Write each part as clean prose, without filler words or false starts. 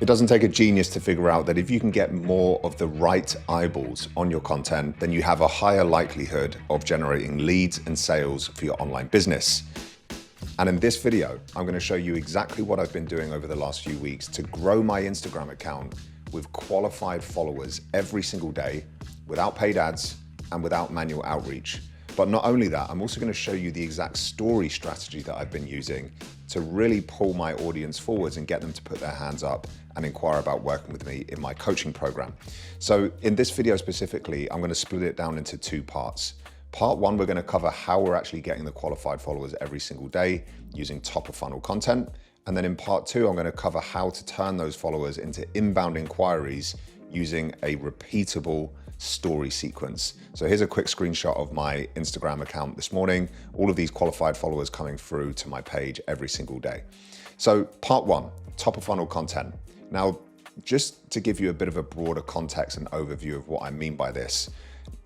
It doesn't take a genius to figure out that if you can get more of the right eyeballs on your content, then you have a higher likelihood of generating leads and sales for your online business. And in this video, I'm going to show you exactly what I've been doing over the last few weeks to grow my Instagram account with qualified followers every single day, without paid ads and without manual outreach. But not only that, I'm also going to show you the exact story strategy that I've been using to really pull my audience forwards and get them to put their hands up and inquire about working with me in my coaching program. So in this video specifically, I'm going to split it down into two parts. Part one, we're going to cover how we're actually getting the qualified followers every single day using top of funnel content. And then in part two, I'm going to cover how to turn those followers into inbound inquiries using a repeatable story sequence. So here's a quick screenshot of my Instagram account this morning. All of these qualified followers coming through to my page every single day. So part one, top of funnel content. Now, just to give you a bit of a broader context and overview of what I mean by this,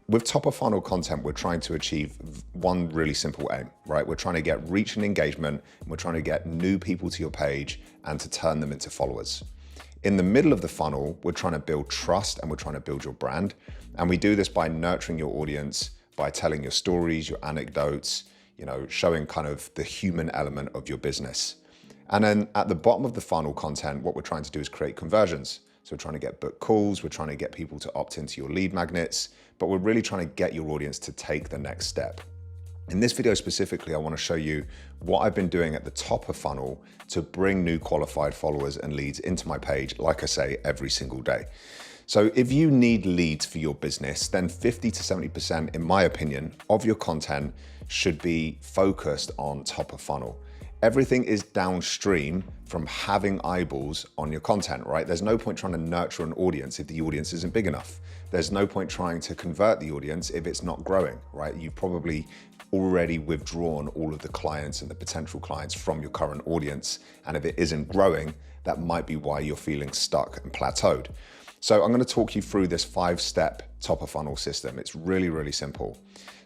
with top of funnel content, we're trying to achieve one really simple aim, right? We're trying to get reach and engagement, and we're trying to get new people to your page and to turn them into followers. In the middle of the funnel, we're trying to build trust and we're trying to build your brand. And we do this by nurturing your audience, by telling your stories, your anecdotes, showing kind of the human element of your business. And then at the bottom of the funnel content, what we're trying to do is create conversions. So we're trying to get book calls, we're trying to get people to opt into your lead magnets, but we're really trying to get your audience to take the next step. In this video specifically, I want to show you what I've been doing at the top of funnel to bring new qualified followers and leads into my page, like I say, every single day. So if you need leads for your business, then 50 to 70%, in my opinion, of your content should be focused on top of funnel. Everything is downstream from having eyeballs on your content, right? There's no point trying to nurture an audience if the audience isn't big enough. There's no point trying to convert the audience if it's not growing, right? You've probably already withdrawn all of the clients and the potential clients from your current audience. And if it isn't growing, that might be why you're feeling stuck and plateaued. So I'm going to talk you through this 5-step top of funnel system. It's really, really simple.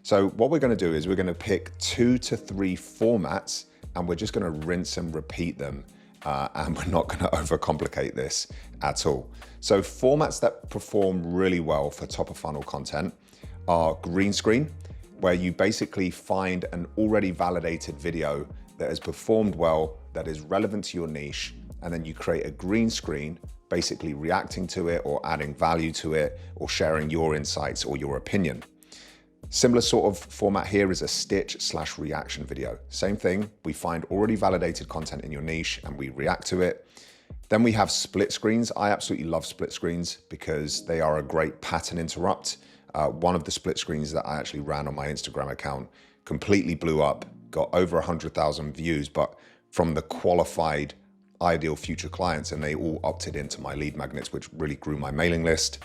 So what we're going to do is we're going to pick 2 to 3 formats and we're just going to rinse and repeat them. And we're not going to overcomplicate this at all. So formats that perform really well for top of funnel content are green screen, where you basically find an already validated video that has performed well, that is relevant to your niche, and then you create a green screen, basically reacting to it or adding value to it or sharing your insights or your opinion. Similar sort of format here is a stitch/reaction video. Same thing, we find already validated content in your niche and we react to it. Then we have split screens. I absolutely love split screens because they are a great pattern interrupt. One of the split screens that I actually ran on my Instagram account completely blew up, got over 100,000 views, but from the qualified ideal future clients, and they all opted into my lead magnets, which really grew my mailing list.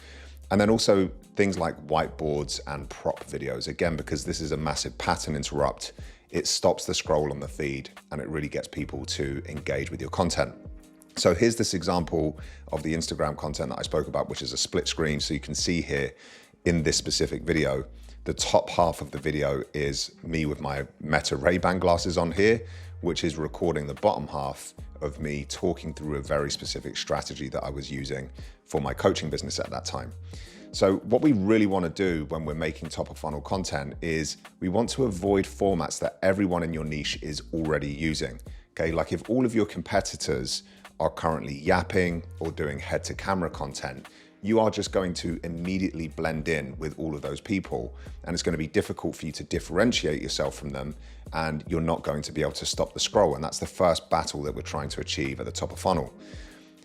And then also things like whiteboards and prop videos. Again, because this is a massive pattern interrupt, it stops the scroll on the feed and it really gets people to engage with your content. So here's this example of the Instagram content that I spoke about, which is a split screen. So you can see here in this specific video, the top half of the video is me with my Meta Ray-Ban glasses on here, which is recording the bottom half of me talking through a very specific strategy that I was using for my coaching business at that time. So what we really want to do when we're making top of funnel content is we want to avoid formats that everyone in your niche is already using. Okay, like if all of your competitors are currently yapping or doing head to camera content, you are just going to immediately blend in with all of those people. And it's going to be difficult for you to differentiate yourself from them. And you're not going to be able to stop the scroll. And that's the first battle that we're trying to achieve at the top of funnel.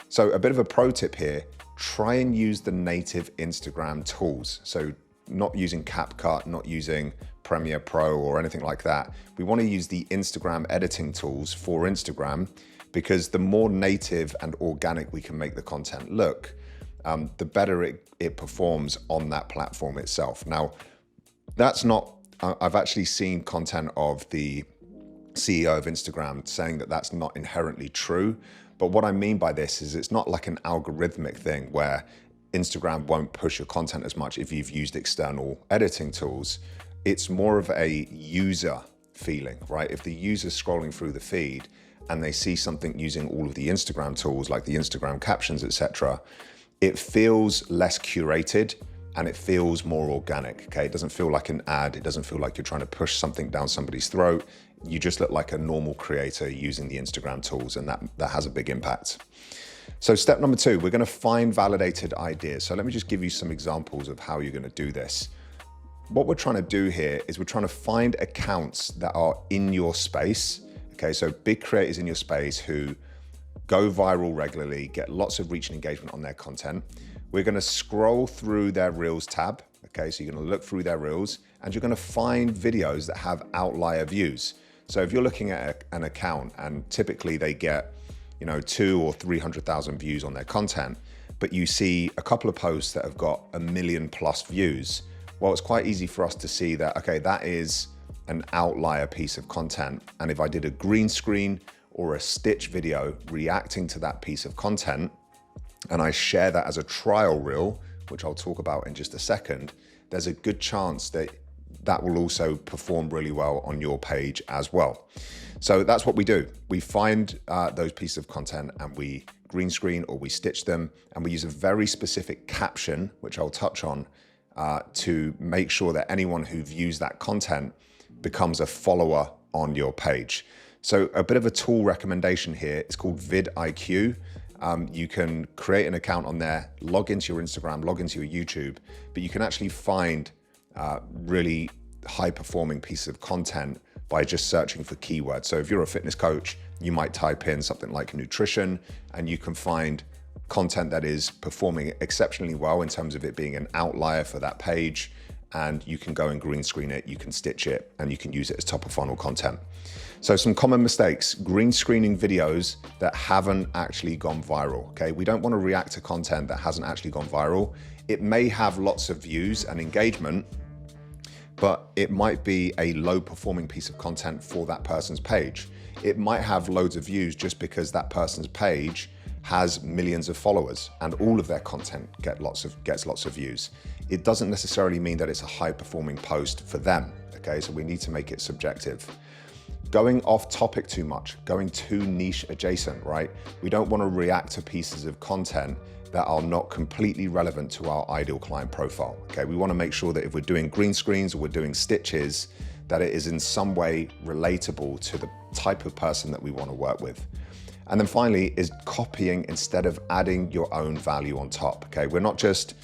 So a bit of a pro tip here, try and use the native Instagram tools. So not using CapCut, not using Premiere Pro or anything like that. We want to use the Instagram editing tools for Instagram, because the more native and organic we can make the content look, the better it performs on that platform itself. Now, that's not, I've actually seen content of the CEO of Instagram saying that that's not inherently true. But what I mean by this is it's not like an algorithmic thing where Instagram won't push your content as much if you've used external editing tools. It's more of a user feeling, right? If the user's scrolling through the feed and they see something using all of the Instagram tools like the Instagram captions, etc., it feels less curated and it feels more organic, okay? It doesn't feel like an ad. It doesn't feel like you're trying to push something down somebody's throat. You just look like a normal creator using the Instagram tools, and that has a big impact. So step number 2, we're gonna find validated ideas. So let me just give you some examples of how you're gonna do this. What we're trying to do here is we're trying to find accounts that are in your space, okay? So big creators in your space who go viral regularly, get lots of reach and engagement on their content. We're gonna scroll through their Reels tab, okay? So you're gonna look through their Reels and you're gonna find videos that have outlier views. So if you're looking at an account and typically they get, 200,000 or 300,000 views on their content, but you see a couple of posts that have got 1 million plus views, well, it's quite easy for us to see that, okay, that is an outlier piece of content. And if I did a green screen or a stitch video reacting to that piece of content, and I share that as a trial reel, which I'll talk about in just a second, there's a good chance that that will also perform really well on your page as well. So that's what we do. We find those pieces of content and we green screen or we stitch them, and we use a very specific caption, which I'll touch on, to make sure that anyone who views that content becomes a follower on your page. So a bit of a tool recommendation here, it's called vidIQ. You can create an account on there, log into your Instagram, log into your YouTube, but you can actually find really high performing pieces of content by just searching for keywords. So if you're a fitness coach, you might type in something like nutrition and you can find content that is performing exceptionally well in terms of it being an outlier for that page, and you can go and green screen it, you can stitch it, and you can use it as top of funnel content. So some common mistakes: green screening videos that haven't actually gone viral, okay? We don't want to react to content that hasn't actually gone viral. It may have lots of views and engagement, but it might be a low performing piece of content for that person's page. It might have loads of views just because that person's page has millions of followers and all of their content gets lots of views. It doesn't necessarily mean that it's a high performing post for them, okay? So we need to make it subjective. Going off topic too much, going too niche adjacent, right? We don't want to react to pieces of content that are not completely relevant to our ideal client profile, okay? We want to make sure that if we're doing green screens or we're doing stitches, that it is in some way relatable to the type of person that we want to work with. And then finally is copying instead of adding your own value on top, okay? We're not just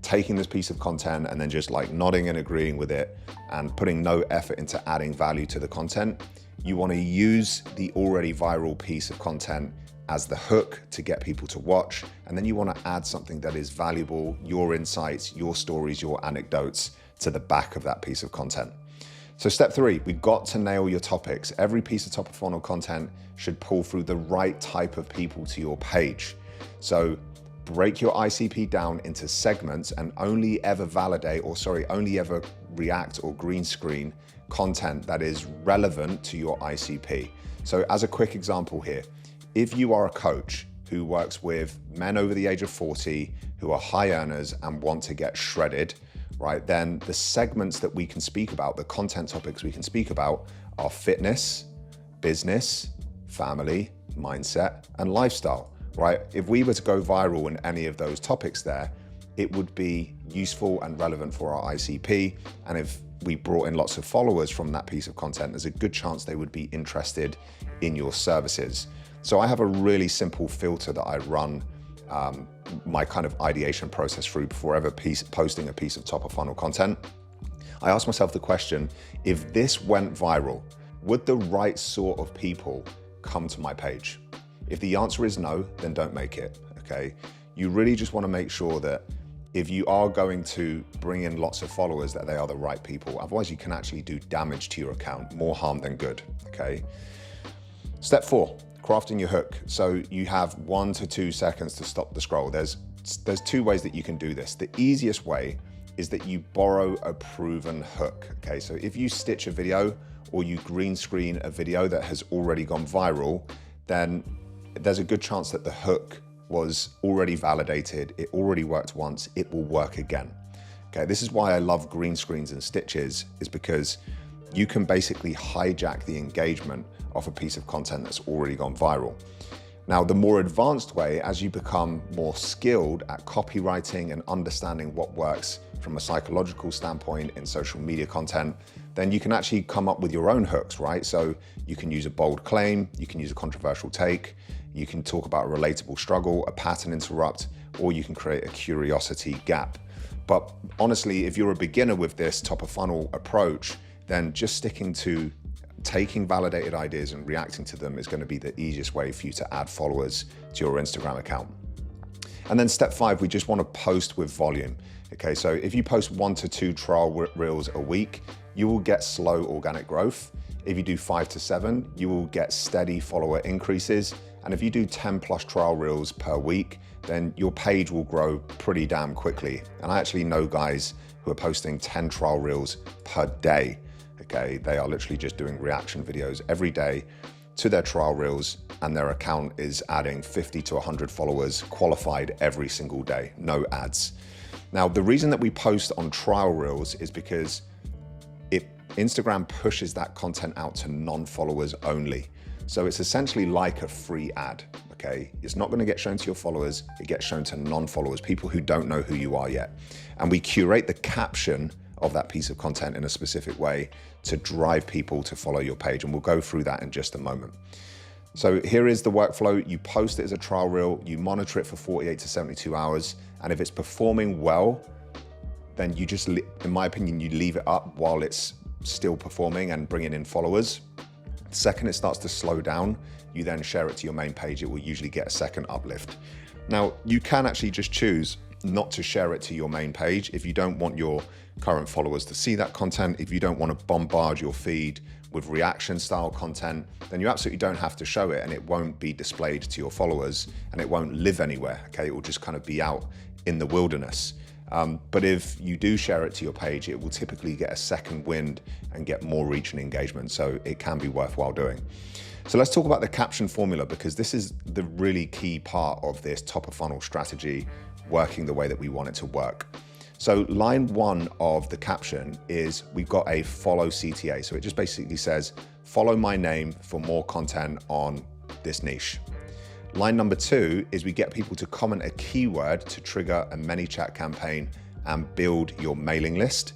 taking this piece of content and then just like nodding and agreeing with it and putting no effort into adding value to the content. You want to use the already viral piece of content as the hook to get people to watch, and then you want to add something that is valuable, your insights, your stories, your anecdotes to the back of that piece of content. So step 3, we've got to nail your topics. Every piece of top of funnel content should pull through the right type of people to your page. So break your ICP down into segments and only ever react or green screen content that is relevant to your ICP. So as a quick example here, if you are a coach who works with men over the age of 40 who are high earners and want to get shredded, right, then the segments that we can speak about, the content topics we can speak about are fitness, business, family, mindset, and lifestyle, right? If we were to go viral in any of those topics there, it would be useful and relevant for our ICP. And if we brought in lots of followers from that piece of content, there's a good chance they would be interested in your services. So I have a really simple filter that I run my kind of ideation process through before ever posting a piece of top of funnel content. I ask myself the question, if this went viral, would the right sort of people come to my page? If the answer is no, then don't make it, okay? You really just want to make sure that if you are going to bring in lots of followers, that they are the right people. Otherwise, you can actually do damage to your account, more harm than good, okay? Step 4, crafting your hook. So you have 1 to 2 seconds to stop the scroll. There's 2 ways that you can do this. The easiest way is that you borrow a proven hook, okay? So if you stitch a video or you green screen a video that has already gone viral, then there's a good chance that the hook was already validated, it already worked once, it will work again. Okay, this is why I love green screens and stitches, is because you can basically hijack the engagement off a piece of content that's already gone viral. Now, the more advanced way, as you become more skilled at copywriting and understanding what works from a psychological standpoint in social media content, then you can actually come up with your own hooks, right? So you can use a bold claim, you can use a controversial take, you can talk about a relatable struggle, a pattern interrupt, or you can create a curiosity gap. But honestly, if you're a beginner with this top of funnel approach, then just sticking to taking validated ideas and reacting to them is going to be the easiest way for you to add followers to your Instagram account. And then step 5, we just want to post with volume. Okay, so if you post 1 to 2 trial reels a week, you will get slow organic growth. If you do 5 to 7, you will get steady follower increases. And if you do 10 plus trial reels per week, then your page will grow pretty damn quickly. And I actually know guys who are posting 10 trial reels per day. Okay, they are literally just doing reaction videos every day to their trial reels, and their account is adding 50 to 100 followers qualified every single day, no ads. Now, the reason that we post on trial reels is because Instagram pushes that content out to non-followers only. So it's essentially like a free ad, okay? It's not gonna get shown to your followers, it gets shown to non-followers, people who don't know who you are yet. And we curate the caption of that piece of content in a specific way to drive people to follow your page. And we'll go through that in just a moment. So here is the workflow. You post it as a trial reel, you monitor it for 48 to 72 hours. And if it's performing well, then you just, in my opinion, you leave it up while it's still performing and bringing in followers. The second it starts to slow down, you then share it to your main page. It will usually get a second uplift. Now, you can actually just choose not to share it to your main page if you don't want your current followers to see that content. If you don't want to bombard your feed with reaction style content, then you absolutely don't have to show it, and it won't be displayed to your followers and it won't live anywhere. Okay, it will just kind of be out in the wilderness. But if you do share it to your page, it will typically get a second wind and get more reach and engagement. So it can be worthwhile doing. So let's talk about the caption formula, because this is the really key part of this top of funnel strategy working the way that we want it to work. So line 1 of the caption is we've got a follow CTA. So it just basically says, follow my name for more content on this niche. Line number 2 is we get people to comment a keyword to trigger a ManyChat campaign and build your mailing list.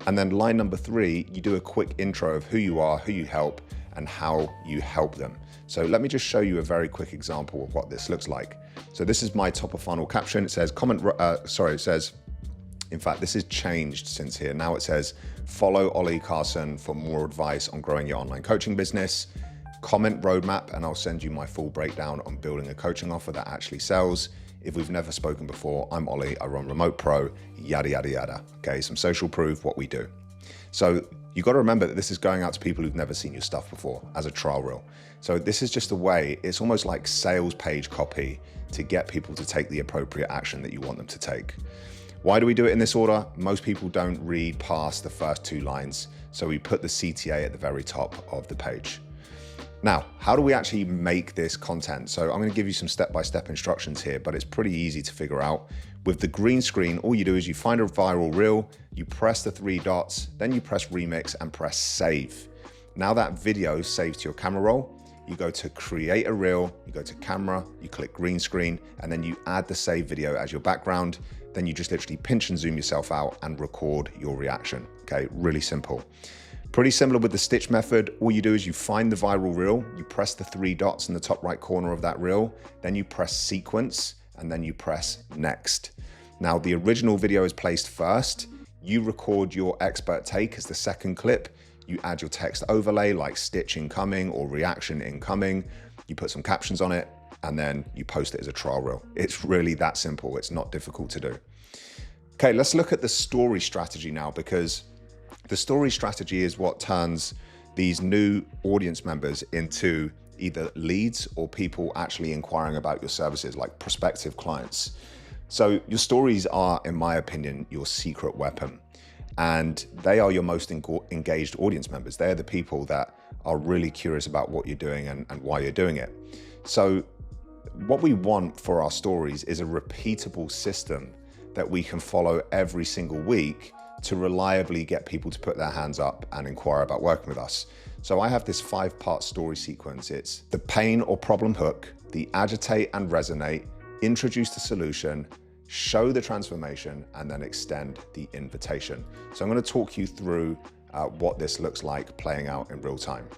And then line number 3, you do a quick intro of who you are, who you help, and how you help them. So let me just show you a very quick example of what this looks like. So this is my top of funnel caption. It says in fact, this is changed since here. Now it says, follow Ollie Carson for more advice on growing your online coaching business. Comment roadmap, and I'll send you my full breakdown on building a coaching offer that actually sells. If we've never spoken before, I'm Ollie, I run RemotePro, yada, yada, yada. Okay, some social proof, what we do. So you got to remember that this is going out to people who've never seen your stuff before as a trial reel. So this is just a way, it's almost like sales page copy to get people to take the appropriate action that you want them to take. Why do we do it in this order? Most people don't read past the first 2 lines. So we put the CTA at the very top of the page. Now, how do we actually make this content? So I'm going to give you some step-by-step instructions here, but it's pretty easy to figure out. With the green screen, all you do is you find a viral reel, you press the 3 dots, then you press remix and press save. Now that video saves to your camera roll. You go to create a reel, you go to camera, you click green screen, and then you add the save video as your background. Then you just literally pinch and zoom yourself out and record your reaction. Okay, really simple. Pretty similar with the stitch method. All you do is you find the viral reel, you press the 3 dots in the top right corner of that reel, then you press sequence, and then you press next. Now the original video is placed first. You record your expert take as the second clip. You add your text overlay like stitch incoming or reaction incoming. You put some captions on it, and then you post it as a trial reel. It's really that simple. It's not difficult to do. Okay, let's look at the story strategy now, because the story strategy is what turns these new audience members into either leads or people actually inquiring about your services, like prospective clients. So your stories are, in my opinion, your secret weapon. And they are your most engaged audience members. They're the people that are really curious about what you're doing and why you're doing it. So what we want for our stories is a repeatable system that we can follow every single week to reliably get people to put their hands up and inquire about working with us. So I have this 5-part story sequence. It's the pain or problem hook, the agitate and resonate, introduce the solution, show the transformation, and then extend the invitation. So I'm going to talk you through what this looks like playing out in real time.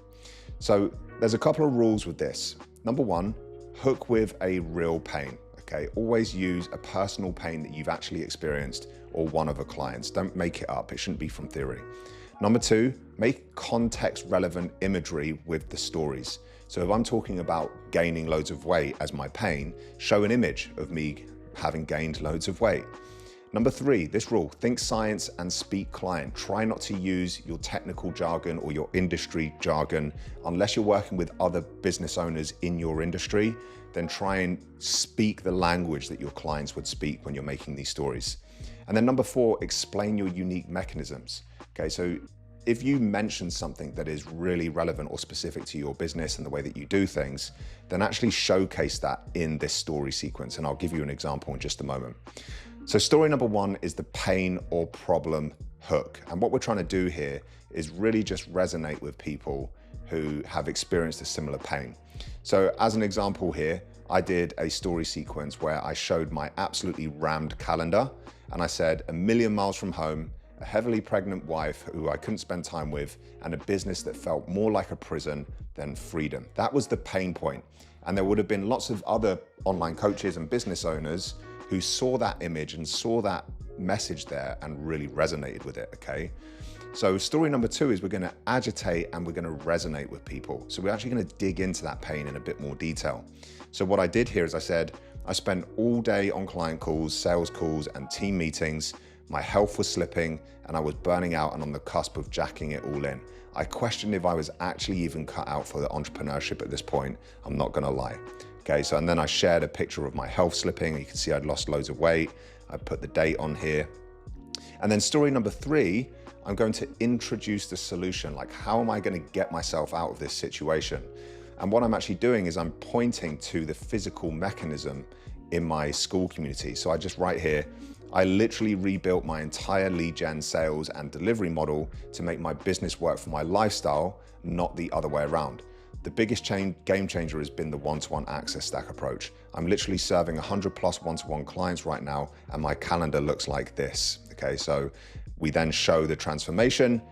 So there's a couple of rules with this. Number one, hook with a real pain. Okay, always use a personal pain that you've actually experienced or one of a client's. Don't make it up. It shouldn't be from theory. Number two, make context relevant imagery with the stories. So if I'm talking about gaining loads of weight as my pain, show an image of me having gained loads of weight. Number three, this rule, think science and speak client. Try not to use your technical jargon or your industry jargon. Unless you're working with other business owners in your industry, then try and speak the language that your clients would speak when you're making these stories. And then number four, explain your unique mechanisms. Okay, so if you mention something that is really relevant or specific to your business and the way that you do things, then actually showcase that in this story sequence. And I'll give you an example in just a moment. So story number one is the pain or problem hook. And what we're trying to do here is really just resonate with people who have experienced a similar pain. So as an example here, I did a story sequence where I showed my absolutely rammed calendar and I said 1,000,000 miles from home, a heavily pregnant wife who I couldn't spend time with, and a business that felt more like a prison than freedom. That was the pain point. And there would have been lots of other online coaches and business owners who saw that image and saw that message there and really resonated with it, okay? So story number two is we're gonna agitate and we're gonna resonate with people. So we're actually gonna dig into that pain in a bit more detail. So what I did here is I said, I spent all day on client calls, sales calls, and team meetings. My health was slipping and I was burning out and on the cusp of jacking it all in. I questioned if I was actually even cut out for the entrepreneurship at this point. I'm not gonna lie. Okay, so and then I shared a picture of my health slipping. You can see I'd lost loads of weight. I put the date on here. And then story number three, I'm going to introduce the solution. Like, how am I gonna get myself out of this situation? And what I'm actually doing is I'm pointing to the physical mechanism in my school community. So I just write here, I literally rebuilt my entire lead gen sales and delivery model to make my business work for my lifestyle, not the other way around. The biggest game changer has been the one-to-one access stack approach. I'm literally serving 100 plus one-to-one clients right now, and my calendar looks like this. Okay, so we then show the transformation.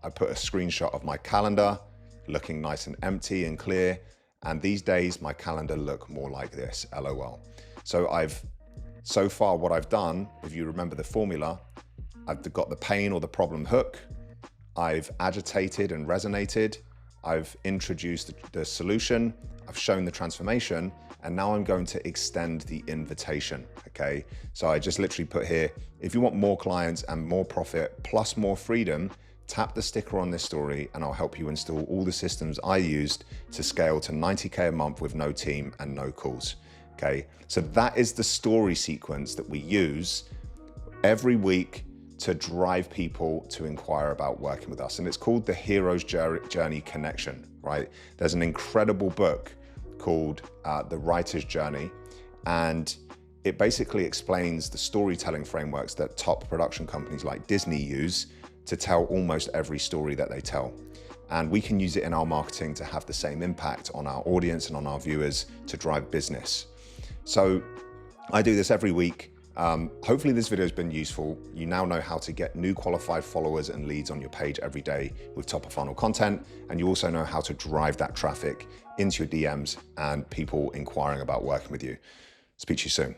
I put a screenshot of my calendar looking nice and empty and clear. And these days, my calendar look more like this, LOL. So far what I've done, if you remember the formula, I've got the pain or the problem hook. I've agitated and resonated. I've introduced the solution, I've shown the transformation, and now I'm going to extend the invitation, okay? So I just literally put here, if you want more clients and more profit plus more freedom, tap the sticker on this story and I'll help you install all the systems I used to scale to 90K a month with no team and no calls, okay? So that is the story sequence that we use every week to drive people to inquire about working with us. And it's called the Hero's Journey Connection, right? There's an incredible book called The Writer's Journey, and it basically explains the storytelling frameworks that top production companies like Disney use to tell almost every story that they tell. And we can use it in our marketing to have the same impact on our audience and on our viewers to drive business. So I do this every week. Hopefully this video has been useful. You now know how to get new qualified followers and leads on your page every day with top of funnel content. And you also know how to drive that traffic into your DMs and people inquiring about working with you. Speak to you soon.